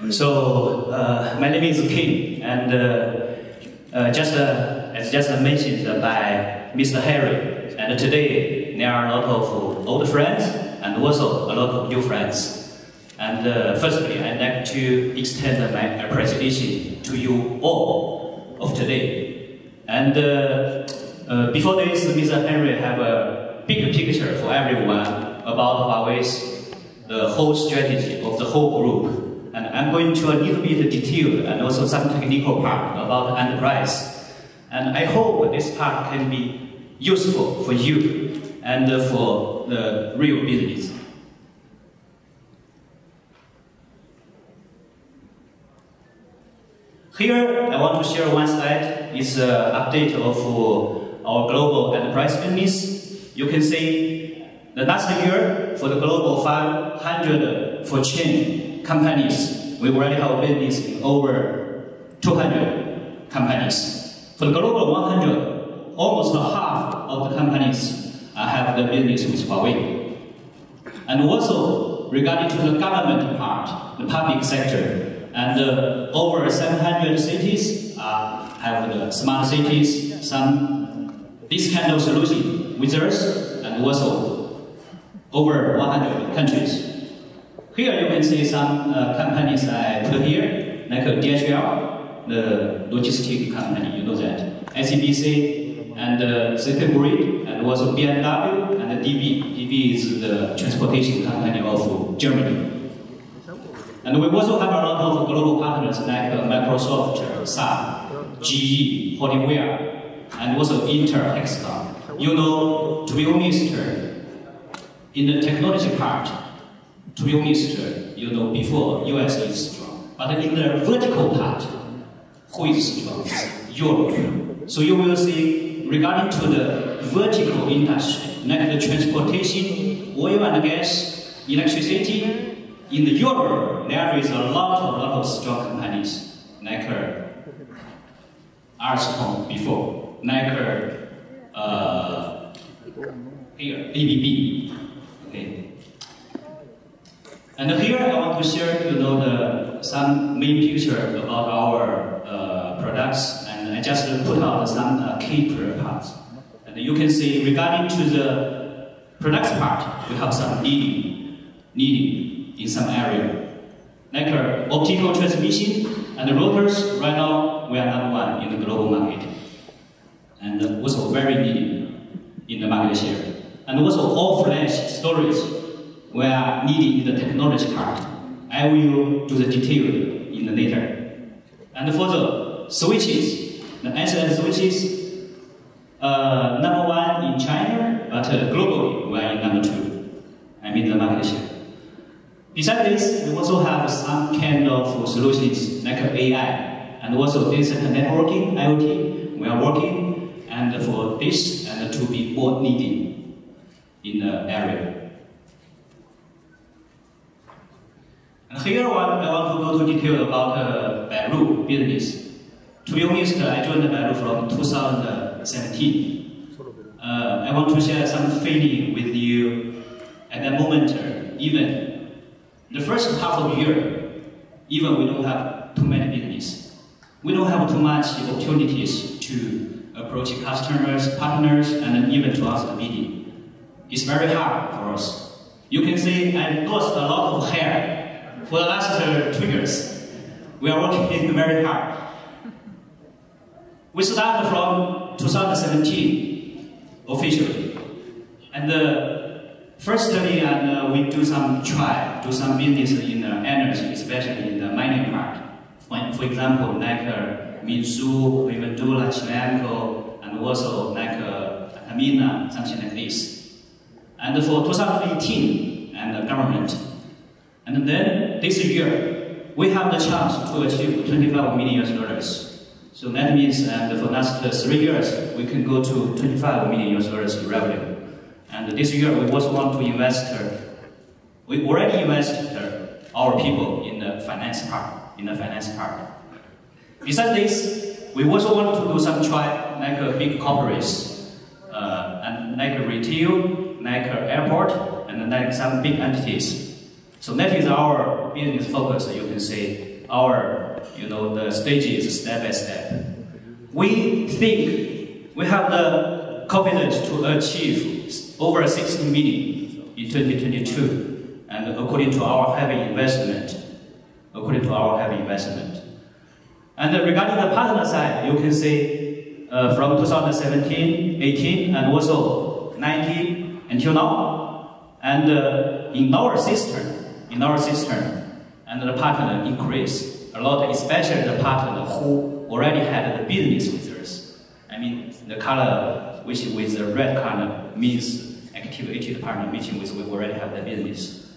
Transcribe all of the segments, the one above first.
My name is King, and as just mentioned by Mr. Harry, and today there are a lot of old friends and also a lot of new friends. And firstly, I'd like to extend my appreciation to you all of today. And before this, Mr. Henry have a big picture for everyone about Huawei's the whole strategy of the whole group. And I'm going to a little bit detailed and also some technical part about enterprise. And I hope this part can be useful for you and for the real business. Here, I want to share one slide. It's an update of our global enterprise business. You can see the last year for the global 500 Fortune companies, we already have business in over 200 companies. For the global 100, almost half of the companies have the business with Huawei. And also, regarding to the government part, the public sector, and over 700 cities have the smart cities, this kind of solution with us, and also over 100 countries. Here you can see some companies I put here, like DHL, the logistic company, you know that, ICBC, and Grid, and also BMW, and DB. DB is the transportation company of Germany. And we also have a lot of global partners like Microsoft, SAP, GE, Honeywell, and also Intel, Hexagon. You know, to be honest, in the technology part, to be honest, you know, before US is strong. But in the vertical part, who is strong? Europe. So you will see, regarding to the vertical industry, like the transportation, oil and gas, electricity, in the Europe, there is a lot of strong companies, like Alstom before, like here, ABB. Okay. And here I want to share, you know, some main picture about our products, and I just put out some key parts. And you can see, regarding to the products part, we have some needing in some area. Like optical transmission and rotors, right now we are number one in the global market. And also very needed in the market share. And also all flash storage, we are needing in the technology part. I will do the detail in the later. And for the switches, the SN switches, number one in China, but globally we are in number two. I mean the market share. Besides this, we also have some kind of solutions like AI and also data center networking, IoT. We are working and for this and to be more needed in the area. And here I want to go to detail about Peru business. To be honest, I joined Peru from 2017. I want to share some feeling with you at that moment, even the first half of the year, even we don't have too many business. We don't have too much opportunities to approach customers, partners, and even to ask a meeting. It's very hard for us. You can see I lost a lot of hair for the last 2 years. We are working very hard. We started from 2017 officially, and firstly, we do some business in energy, especially in the mining part. For example, like Minsu, Rivendula, Chileanco, and also like Amina, something like this. And for 2018, and the government. And then this year, we have the chance to achieve $25 million. So that means for the last 3 years, we can go to $25 million in revenue. And this year, we also want to invest. We already invested our people in the finance part. Besides this, we also want to do some try like big corporates, and like retail, like airport, and like some big entities. So that is our business focus. You can say our, the stages step by step. We think we have the confidence to achieve over 60 million in 2022, and according to our heavy investment. And regarding the partner side, you can see from 2017, 18, and also 19 until now. And in our system, and the partner increase a lot, especially the partner who already had the business with us. I mean, the color which with the red color means activated partner, meaning with we already have the business.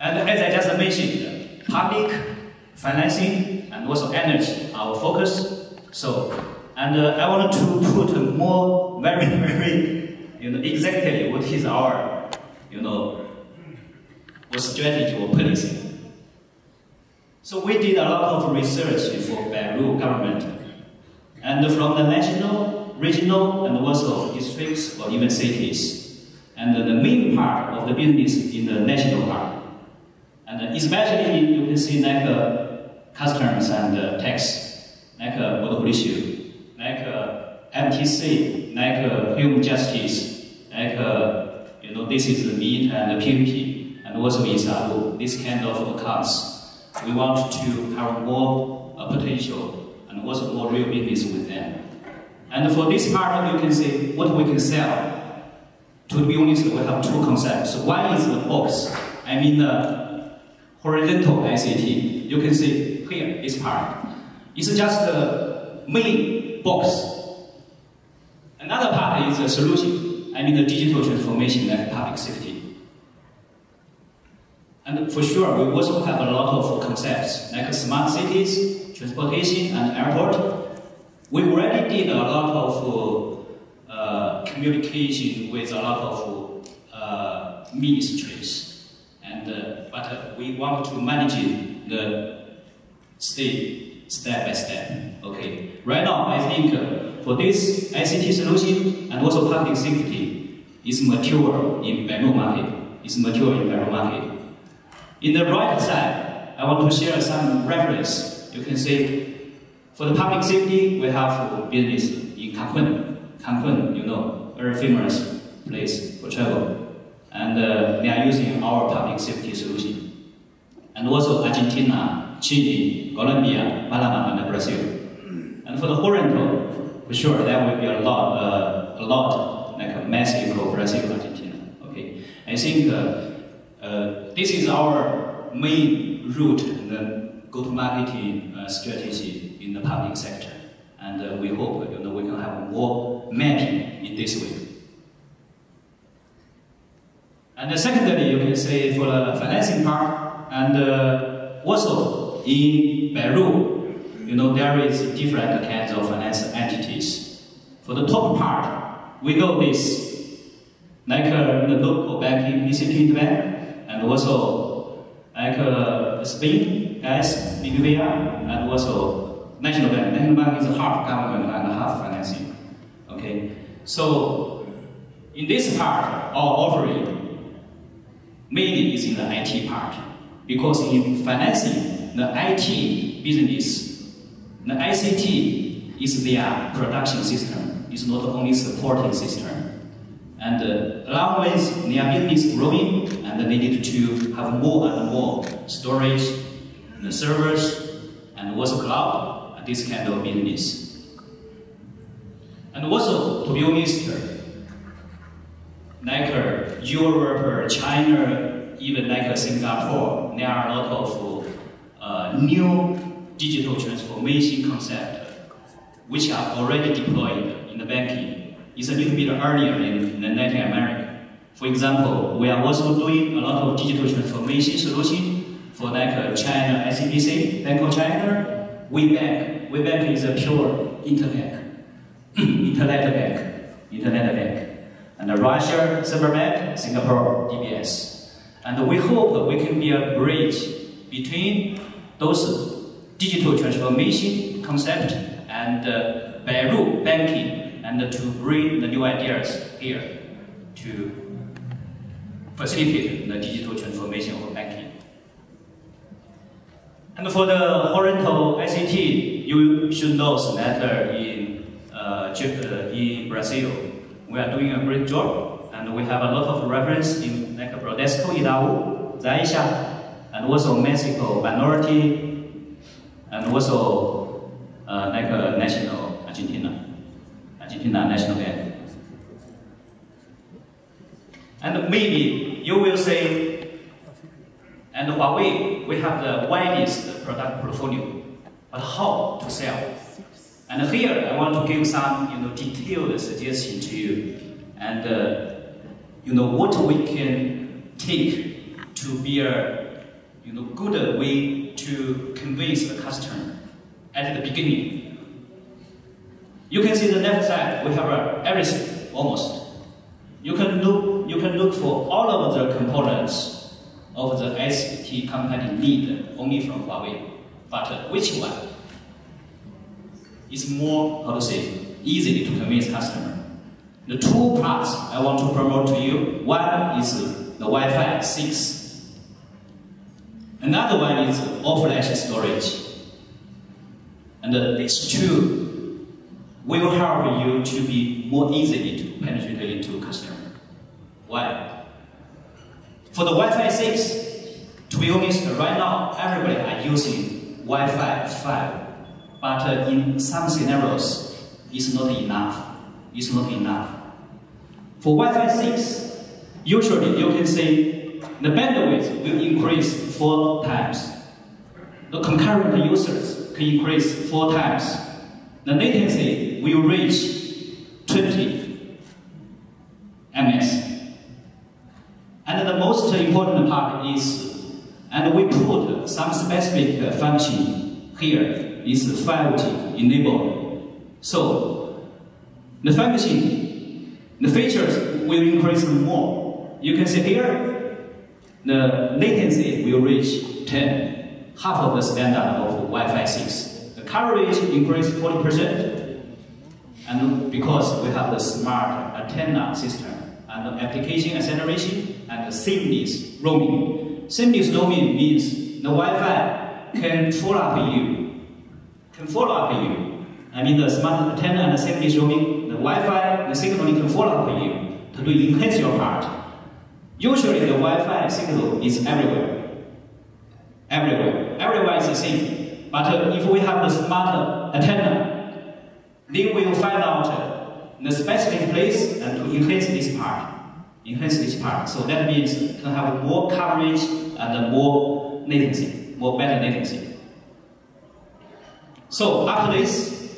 And as I just mentioned, public financing and also energy, our focus. So, and I want to put more very, exactly what is our, what strategy or policy. So we did a lot of research for Peru government, and from the national, regional, and also districts or even cities. And the main part of the business in the national part. And especially you can see like customs and tax, like border police, like MTC, like human justice, like this is the meat and the PVP, and also Isalu, this kind of accounts. We want to have more potential and also more real business with them. And for this part, you can see what we can sell. To be honest, we have two concepts. One is the box. I mean the horizontal ICT. You can see here, this part. It's just the main box. Another part is the solution. I mean the digital transformation like public safety. And for sure, we also have a lot of concepts like smart cities, transportation, and airport. We already did a lot of communication with a lot of ministries, and but we want to manage the state step by step. Okay. Right now, I think for this ICT solution and also public safety is mature in Peru market. In the right side, I want to share some reference. You can see, for the public safety, we have business in Cancun, very famous place for travel. And they are using our public safety solution. And also Argentina, Chile, Colombia, Panama, and Brazil. And for the horizontal, for sure, there will be a lot, like Mexico, Brazil, Argentina. Okay, I think this is our main route in the go-to-market strategy in the public sector, and we hope we can have more mapping in this way. And secondly, you can say for the financing part, and also in Peru, there is different kinds of finance entities. For the top part, we got this, like the local banking institute bank. And also, like Spain, guys, BBVA, and also National Bank. National Bank is half government and half financing. Okay, so in this part, our offering mainly is in the IT part, because in financing, the IT business, the ICT is their production system. It's not only supporting system. And along with their business growing, and they need to have more and more storage, and servers, and also cloud, and this kind of business. And also, to be honest, like Europe, China, even like Singapore, there are a lot of new digital transformation concepts which are already deployed in the banking. It's a little bit earlier in Latin America. For example, we are also doing a lot of digital transformation solution for like China ICBC, Bank of China, WeBank. WeBank is a pure internet bank. And Russia, Cyberbank, Singapore, DBS. And we hope we can be a bridge between those digital transformation concept and Peru banking, and to bring the new ideas here facilitate the digital transformation of banking. And for the horizontal ICT, you should know that in Brazil, we are doing a great job, and we have a lot of reference in like Bradesco, Itaú, Zaisha, and also Mexico, Minority, and also like National Argentina National Bank. And maybe you will say, and Huawei, we have the widest product portfolio, but how to sell? And here I want to give some detailed suggestion to you, and what we can take to be a good way to convince the customer at the beginning. You can see the left side, we have everything almost. You can look for all of the components of the ICT company need only from Huawei. But which one is more, easily to convince customer? The two parts I want to promote to you. One is the Wi-Fi 6. Another one is all-flash storage. And these two will help you to be more easily to penetrate into customer. Why? For the Wi-Fi 6, to be honest, right now everybody are using Wi-Fi 5, but in some scenarios, it's not enough. It's not enough. For Wi-Fi 6, usually you can say the bandwidth will increase 4 times. The concurrent users can increase 4 times. The latency will reach 20 ms. And the most important part is, and we put some specific function here, is 5G enabled. So, the function, the features will increase more. You can see here, the latency will reach 10, half of the standard of Wi-Fi 6. The coverage increased 40%, and because we have the smart antenna system, and the application acceleration, and the seamless roaming. Seamless roaming means the Wi-Fi can follow up you. I mean the smart antenna and the seamless roaming, the Wi-Fi, the signal can follow up you to enhance your part. Usually the Wi-Fi signal is everywhere. Everywhere is the same. But if we have the smart antenna, they will find out the specific place and to enhance this part. So that means can have more coverage and more latency, better latency. So after this,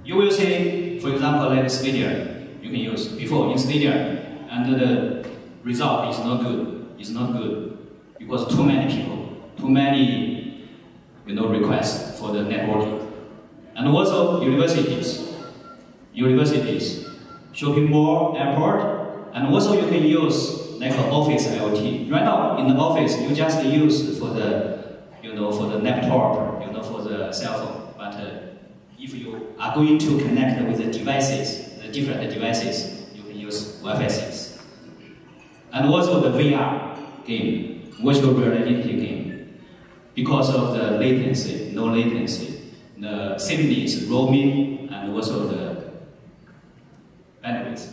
you will see, for example, like Stadia, you can use before in Stadia, and the result is not good. It's not good because too many people, too many requests for the networking. And also universities, shopping mall, airport, and also you can use like an office IoT. Right now in the office, you just use for the for the laptop, for the cell phone. But if you are going to connect with the devices, the different devices, you can use Wi-Fi 6. And also the VR game, virtual reality game, because of the latency, no latency. The seamless roaming, and also the bandwidth.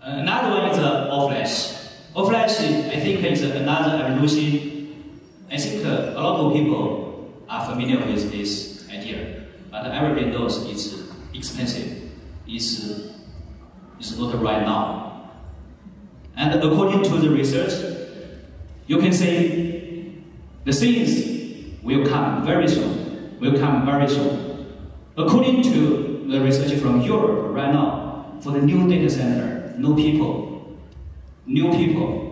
Another one is all-flash. All-flash, I think, is another evolution. I think a lot of people are familiar with this idea, but everybody knows it's expensive. It's not right now. And according to the research, you can say the things will come very soon. According to the research from Europe right now, for the new data center, new people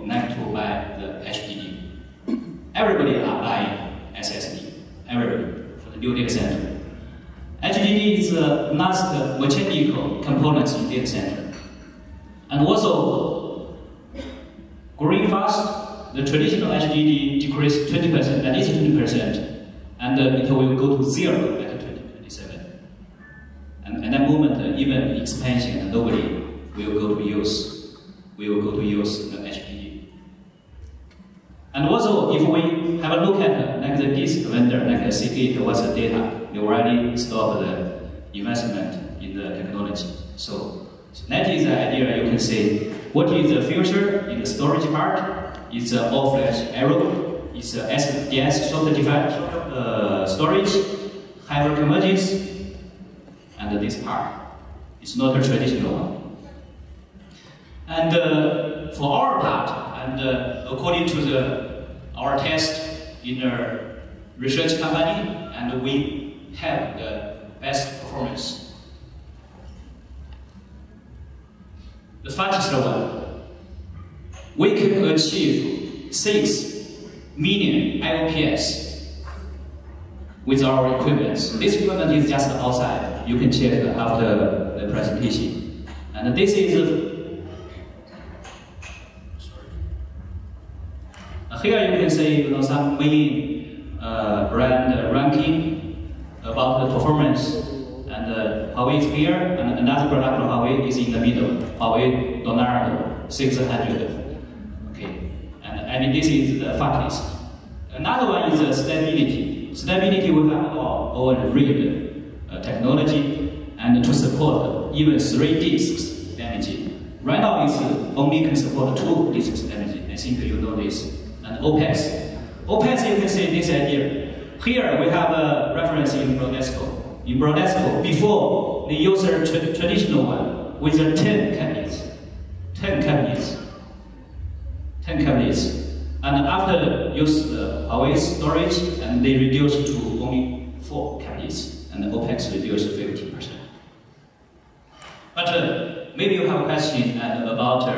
like to buy the HDD. Everybody are buying SSD. Everybody for the new data center. HDD is the last mechanical components in data center, and also growing fast. The traditional HDD decreased 20%, at least 20%, and it will go to 0 at 2027. And at that moment, even expansion, nobody will go to use the HPE. And also, if we have a look at like the disk vendor, like a Seagate, what's the data, they already stopped the investment in the technology. So that is the idea. You can say what is the future in the storage part? It's all-flash arrow. It's SDS software-defined storage, hyper-convergence, and this part. It's not a traditional one. And for our part, and according to our test in a research company, and we have the best performance. The fastest one, we can achieve 6 million IOPS with our equipment. This equipment is just outside. You can check after the presentation. And this is here you can see some main brand ranking about the performance. And Huawei is here, and another product of Huawei is in the middle. Huawei Donardo 600. Okay, and I mean this is the fastest. Another one is stability. Stability we have our own read technology, and to support even 3 disks energy. Right now it's only can support 2 disks energy. I think you know this. And OPEX. OPEX, you can see this idea. Here we have a reference in Brodesco. In Brodesco, before they use a traditional one with a 10 cabinets. 10 cabinets. 10 cabinets. And after use the Huawei storage, and they reduce to only 4 cabinets, and the OPEX reduced 50%. But maybe you have a question about,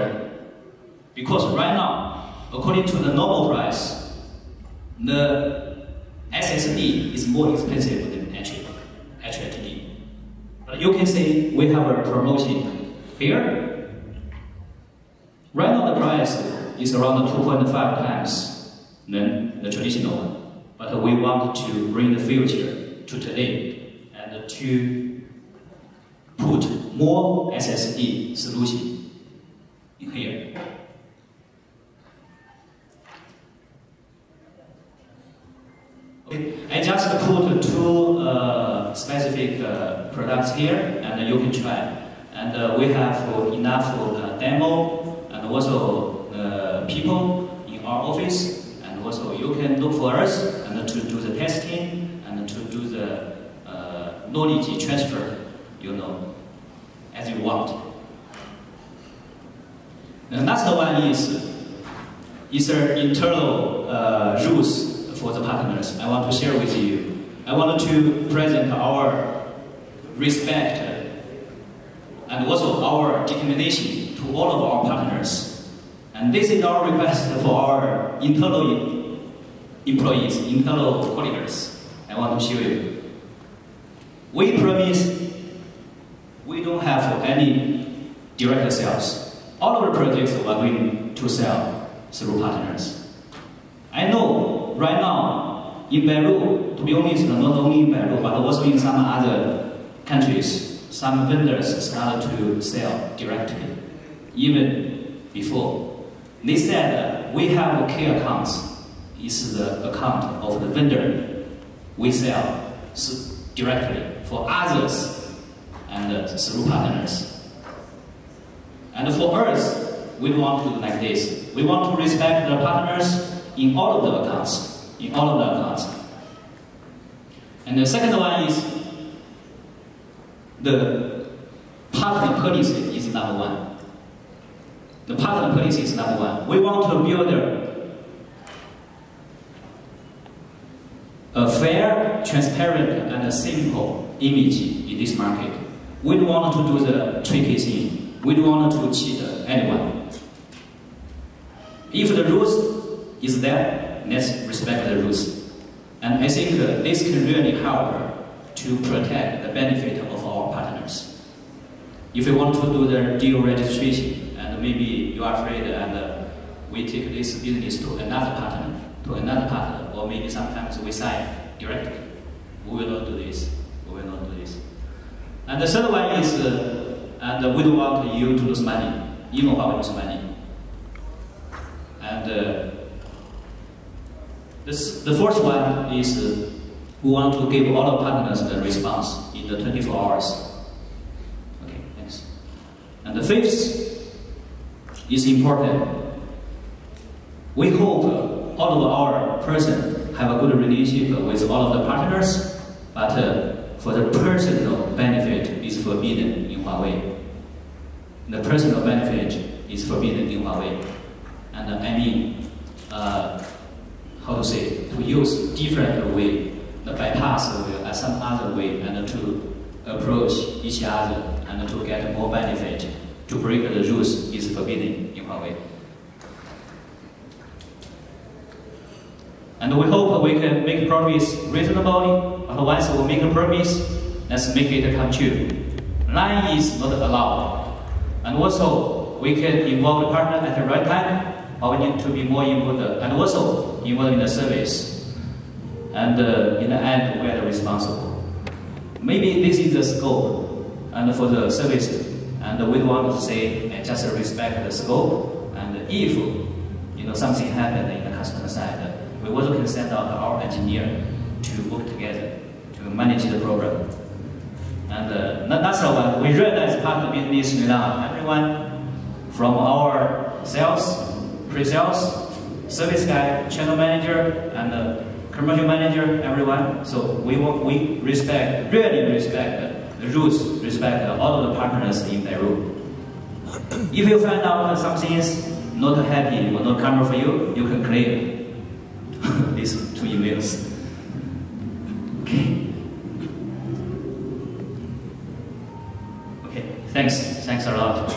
because right now, according to the normal price, the SSD is more expensive than HDD. But you can see we have a promotion here. Right now the price is around 2.5 times than the traditional one. But we want to bring the future to today and to put more SSD solution in here. Okay. I just put 2 specific products here, and you can try. And we have enough demo, and also people in our office, and also you can look for us and to do the testing and to do the knowledge transfer, as you want. The last one is an internal rules for the partners. I want to share with you. I want to present our respect and also our determination to all of our partners. And this is our request for our internal employees, internal colleagues. I want to show you. We promise we don't have any direct sales. All of the projects we are going to sell through partners. I know right now in Peru, to be honest, not only in Peru, but also in some other countries, some vendors started to sell directly, even before. They said we have key accounts. It's the account of the vendor. We sell directly for others and through partners. And for us, we don't want to do like this. We want to respect the partners in all of the accounts. In all of the accounts. And the second one is the partner policy is number 1. The partner policy is number 1. We want to build a fair, transparent, and a simple image in this market. We don't want to do the tricky thing. We don't want to cheat anyone. If the rules is there, let's respect the rules. And I think this can really help to protect the benefit of our partners. If you want to do the deal registration, and maybe you are afraid and we take this business to another partner, or maybe sometimes we sign directly. We will not do this. We will not do this. And the third one is, and we don't want you to lose money. Even Huawei lose money. And the fourth one is we want to give all our partners the response in the 24 hours. Okay, thanks. And the fifth is important. We hope all of our person have a good relationship with all of the partners, but for the personal benefit is forbidden in Huawei. The personal benefit is forbidden in Huawei. And I mean, how to say, to use different way, the bypass way or some other way, and to approach each other and to get more benefit, to break the rules is forbidden in Huawei. And we hope we can make promise reasonably, but once we make a promise, let's make it come true. Lying is not allowed. And also, we can involve the partner at the right time, but we need to be more involved, and also involved in the service. And in the end, we are responsible. Maybe this is the scope, and for the service, and we don't want to say just respect the scope. And if something happened in the customer side, we also can send out our engineer to work together to manage the problem. And that's the one. We realize part of the business rely everyone from our sales, pre-sales, service guy, channel manager, and commercial manager, everyone. So we really respect the rules, respect all of the partners in Peru. If you find out something is not happy or not comfortable for you, you can claim these 2 emails. Okay. Okay, thanks a lot.